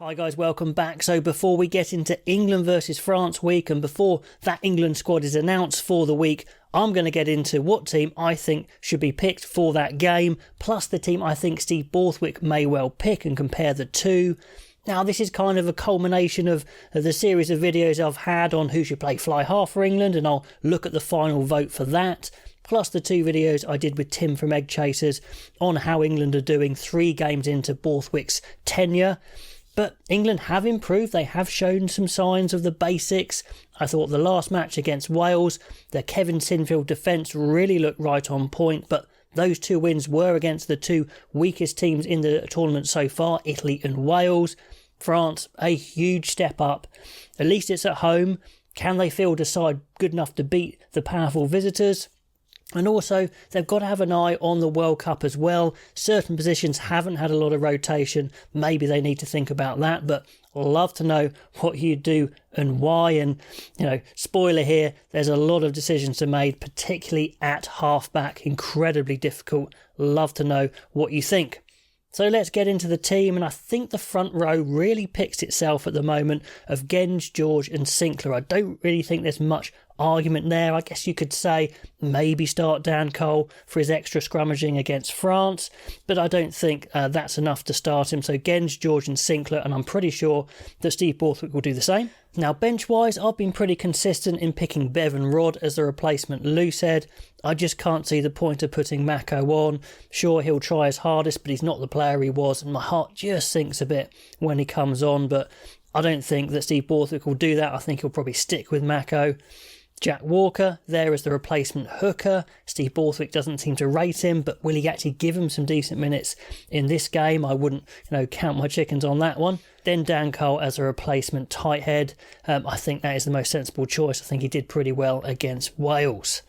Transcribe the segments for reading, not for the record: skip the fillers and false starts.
Hi guys, welcome back. So before we get into England versus France week and before that England squad is announced for the week, I'm going to get into what team I think should be picked for that game, plus the team I think Steve Borthwick may well pick and compare the two. Now this is kind of a culmination of the series of videos I've had on who should play fly half for England, and I'll look at the final vote for that. Plus the two videos I did with Tim from Egg Chasers on how England are doing 3 games into Borthwick's tenure. But England have improved, they have shown some signs of the basics. I thought the last match against Wales, the Kevin Sinfield defence really looked right on point, but those 2 wins were against the 2 weakest teams in the tournament so far, Italy and Wales. France, a huge step up. At least it's at home. Can they field a side good enough to beat the powerful visitors? And also, they've got to have an eye on the World Cup as well. Certain positions haven't had a lot of rotation. Maybe they need to think about that, but love to know what you do and why. And, spoiler here, there's a lot of decisions to be made, particularly at halfback. Incredibly difficult. Love to know what you think. So let's get into the team, and I think the front row really picks itself at the moment of Genge, George and Sinclair. I don't really think there's much argument there. I guess you could say maybe start Dan Cole for his extra scrummaging against France, but I don't think that's enough to start him. So Genge, George and Sinclair, and I'm pretty sure that Steve Borthwick will do the same. Now bench-wise, I've been pretty consistent in picking Bev and Rod as the replacement loosehead. I just can't see the point of putting Mako on. Sure, he'll try his hardest, but he's not the player he was, and my heart just sinks a bit when he comes on, but I don't think that Steve Borthwick will do that. I think he'll probably stick with Mako. Jack Walker there as the replacement hooker. Steve Borthwick doesn't seem to rate him, but will he actually give him some decent minutes in this game? I wouldn't, count my chickens on that one. Then Dan Cole as a replacement tight head. I think that is the most sensible choice. I think he did pretty well against Wales.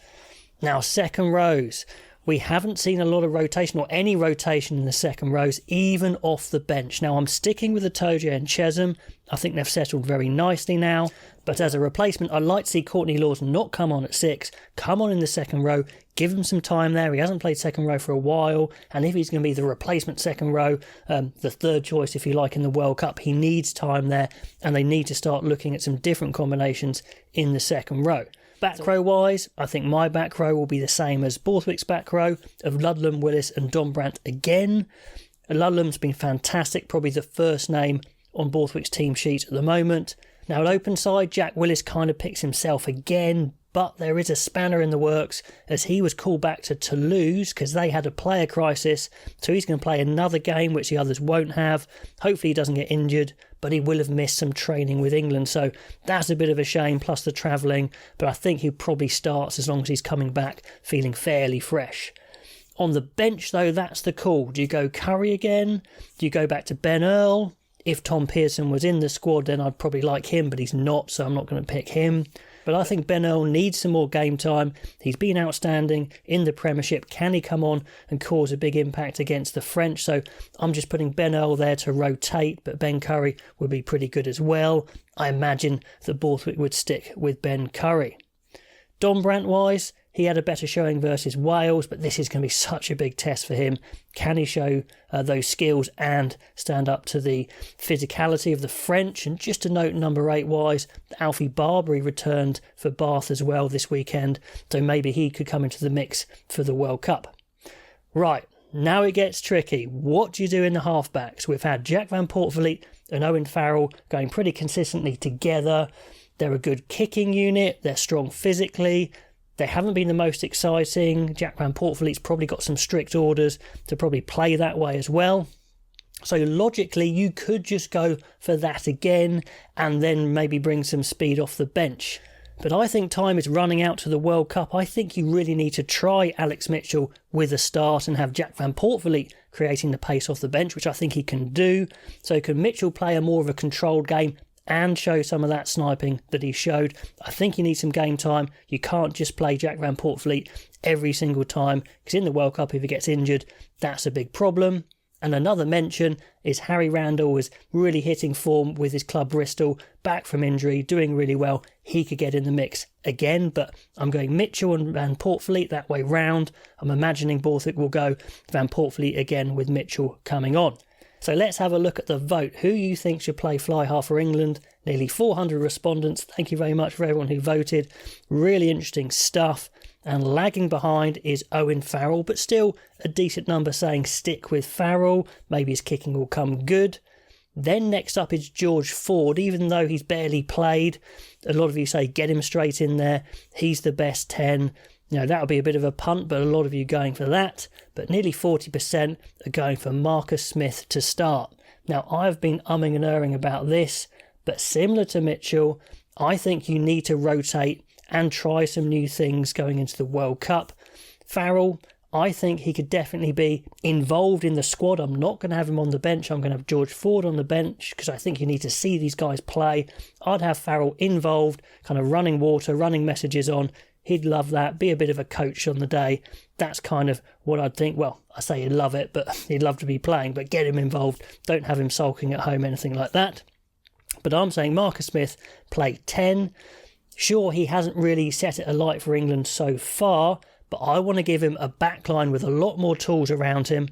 Now, second rows. We haven't seen a lot of rotation or any rotation in the second rows, even off the bench. Now, I'm sticking with Itoje and Chesham. I think they've settled very nicely now. But as a replacement, I'd like to see Courtney Lawes not come on at 6, come on in the second row, give him some time there. He hasn't played second row for a while. And if he's going to be the replacement second row, the third choice, if you like, in the World Cup, he needs time there. And they need to start looking at some different combinations in the second row. Back row wise, I think my back row will be the same as Borthwick's back row of Ludlam, Willis and Dombrandt again. Ludlam's been fantastic, probably the first name on Borthwick's team sheet at the moment. Now at open side, Jack Willis kind of picks himself again, but there is a spanner in the works as he was called back to Toulouse because they had a player crisis. So he's going to play another game which the others won't have. Hopefully he doesn't get injured, but he will have missed some training with England. So that's a bit of a shame, plus the travelling. But I think he probably starts as long as he's coming back feeling fairly fresh. On the bench though, that's the call. Do you go Curry again? Do you go back to Ben Earl? If Tom Pearson was in the squad, then I'd probably like him, but he's not, so I'm not going to pick him. But I think Ben Earl needs some more game time. He's been outstanding in the Premiership. Can he come on and cause a big impact against the French? So I'm just putting Ben Earl there to rotate, but Ben Curry would be pretty good as well. I imagine that Borthwick would stick with Ben Curry. Dombrandt-wise, he had a better showing versus Wales, but this is going to be such a big test for him. Can he show those skills and stand up to the physicality of the French? And just to note, number 8 wise, Alfie Barbary returned for Bath as well this weekend, so maybe he could come into the mix for the World Cup. Right, now it gets tricky. What do you do in the halfbacks? We've had Jack Van Poortvliet and Owen Farrell going pretty consistently together. They're a good kicking unit, they're strong physically. They haven't been the most exciting. Jack Van Poortvliet's probably got some strict orders to probably play that way as well. So logically, you could just go for that again and then maybe bring some speed off the bench. But I think time is running out to the World Cup. I think you really need to try Alex Mitchell with a start and have Jack Van Poortvliet creating the pace off the bench, which I think he can do. So can Mitchell play a more of a controlled game and show some of that sniping that he showed? I think you need some game time. You can't just play Jack Van Poortvliet every single time, because in the World Cup, if he gets injured, that's a big problem. And another mention is Harry Randall was really hitting form with his club Bristol, back from injury, doing really well. He could get in the mix again, but I'm going Mitchell and Van Poortvliet that way round. I'm imagining Borthwick will go Van Poortvliet again with Mitchell coming on. So let's have a look at the vote. Who you think should play fly half for England? Nearly 400 respondents. Thank you very much for everyone who voted. Really interesting stuff. And lagging behind is Owen Farrell, but still a decent number saying stick with Farrell. Maybe his kicking will come good. Then next up is George Ford. Even though he's barely played, a lot of you say get him straight in there. He's the best 10. That'll be a bit of a punt, but a lot of you going for that. But nearly 40% are going for Marcus Smith to start. Now, I've been umming and erring about this, but similar to Mitchell, I think you need to rotate and try some new things going into the World Cup. Farrell, I think he could definitely be involved in the squad. I'm not going to have him on the bench. I'm going to have George Ford on the bench because I think you need to see these guys play. I'd have Farrell involved, kind of running water, running messages on. He'd love that, be a bit of a coach on the day. That's kind of what I'd think. Well, I say he'd love it, but he'd love to be playing, but get him involved. Don't have him sulking at home, anything like that. But I'm saying Marcus Smith play 10. Sure, he hasn't really set it alight for England so far, but I want to give him a backline with a lot more tools around him.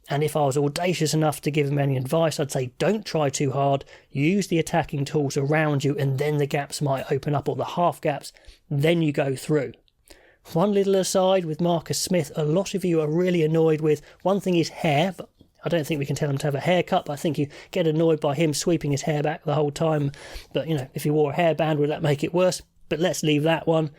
And if I was audacious enough to give him any advice, I'd say don't try too hard. Use the attacking tools around you, and then the gaps might open up, or the half gaps. Then you go through. One little aside with Marcus Smith, a lot of you are really annoyed with, one thing is hair, but I don't think we can tell him to have a haircut. But I think you get annoyed by him sweeping his hair back the whole time. But, if he wore a hairband, would that make it worse? But let's leave that one.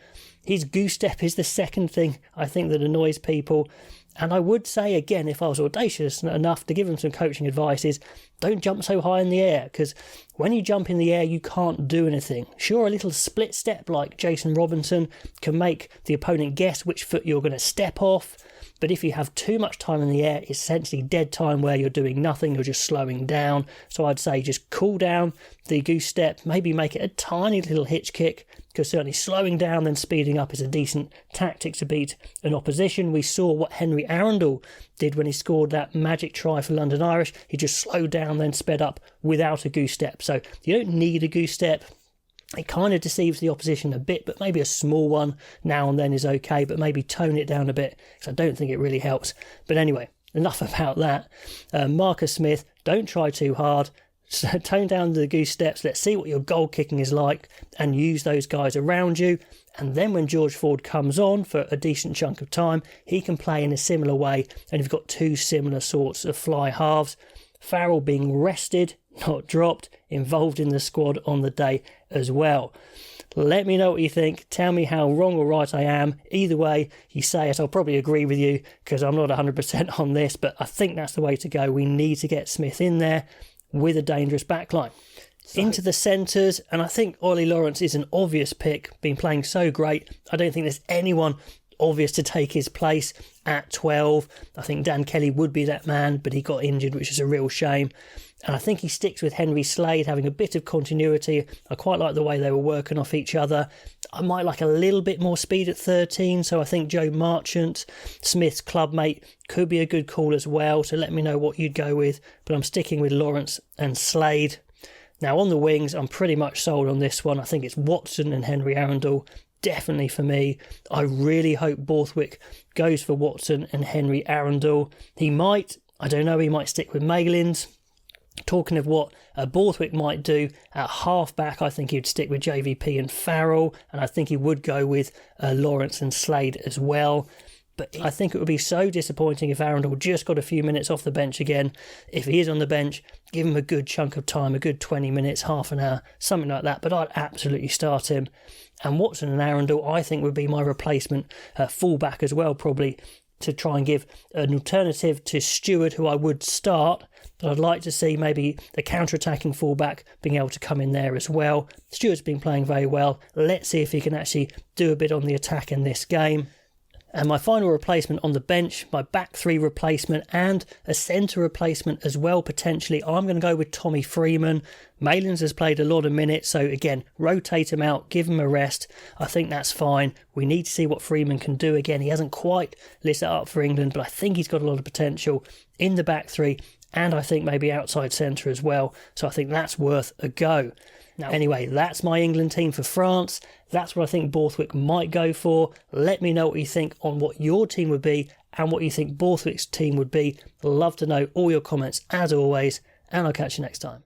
His goose step is the second thing I think that annoys people. And I would say, again, if I was audacious enough to give him some coaching advice, is don't jump so high in the air, because when you jump in the air, you can't do anything. Sure, a little split step like Jason Robinson can make the opponent guess which foot you're going to step off. But if you have too much time in the air, it's essentially dead time where you're doing nothing, you're just slowing down. So I'd say just cool down the goose step, maybe make it a tiny little hitch kick, because certainly slowing down then speeding up is a decent tactic to beat an opposition. We saw what Henry Arundel did when he scored that magic try for London Irish. He just slowed down, then sped up without a goose step. So you don't need a goose step. It kind of deceives the opposition a bit, but maybe a small one now and then is okay, but maybe tone it down a bit, because I don't think it really helps. But anyway, enough about that. Marcus Smith, don't try too hard. So tone down the goose steps. Let's see what your goal kicking is like and use those guys around you. And then when George Ford comes on for a decent chunk of time, he can play in a similar way. And you've got two similar sorts of fly halves. Farrell being rested, not dropped, involved in the squad on the day as well. Let me know what you think. Tell me how wrong or right I am. Either way you say it, I'll probably agree with you, because I'm not 100% on this, but I think that's the way to go. We need to get Smith in there with a dangerous backline. Into the centres, and I think Ollie Lawrence is an obvious pick, been playing so great. I don't think there's anyone obvious to take his place at 12. I think Dan Kelly would be that man, but he got injured, which is a real shame. And I think he sticks with Henry Slade, having a bit of continuity. I quite like the way they were working off each other. I might like a little bit more speed at 13, so I think Joe Marchant, Smith's clubmate, could be a good call as well. So let me know what you'd go with, but I'm sticking with Lawrence and Slade. Now on the wings, I'm pretty much sold on this one. I think it's Watson and Henry Arundel. Definitely for me. I really hope Borthwick goes for Watson and Henry Arundel. He might stick with Malins. Talking of what Borthwick might do at halfback, I think he'd stick with JVP and Farrell, and I think he would go with Lawrence and Slade as well. But I think it would be so disappointing if Arundel just got a few minutes off the bench again. If he is on the bench, give him a good chunk of time, a good 20 minutes, half an hour, something like that. But I'd absolutely start him. And Watson and Arundel, I think, would be my replacement fullback as well, probably, to try and give an alternative to Stewart, who I would start. But I'd like to see maybe the counter-attacking fullback being able to come in there as well. Stewart's been playing very well. Let's see if he can actually do a bit on the attack in this game. And my final replacement on the bench, my back three replacement and a centre replacement as well, potentially. I'm going to go with Tommy Freeman. Malins has played a lot of minutes, so again, rotate him out, give him a rest. I think that's fine. We need to see what Freeman can do again. He hasn't quite lit it up for England, but I think he's got a lot of potential in the back three, and I think maybe outside centre as well. So I think that's worth a go. Now, anyway, that's my England team for France. That's what I think Borthwick might go for. Let me know what you think on what your team would be and what you think Borthwick's team would be. Love to know all your comments as always. and I'll catch you next time.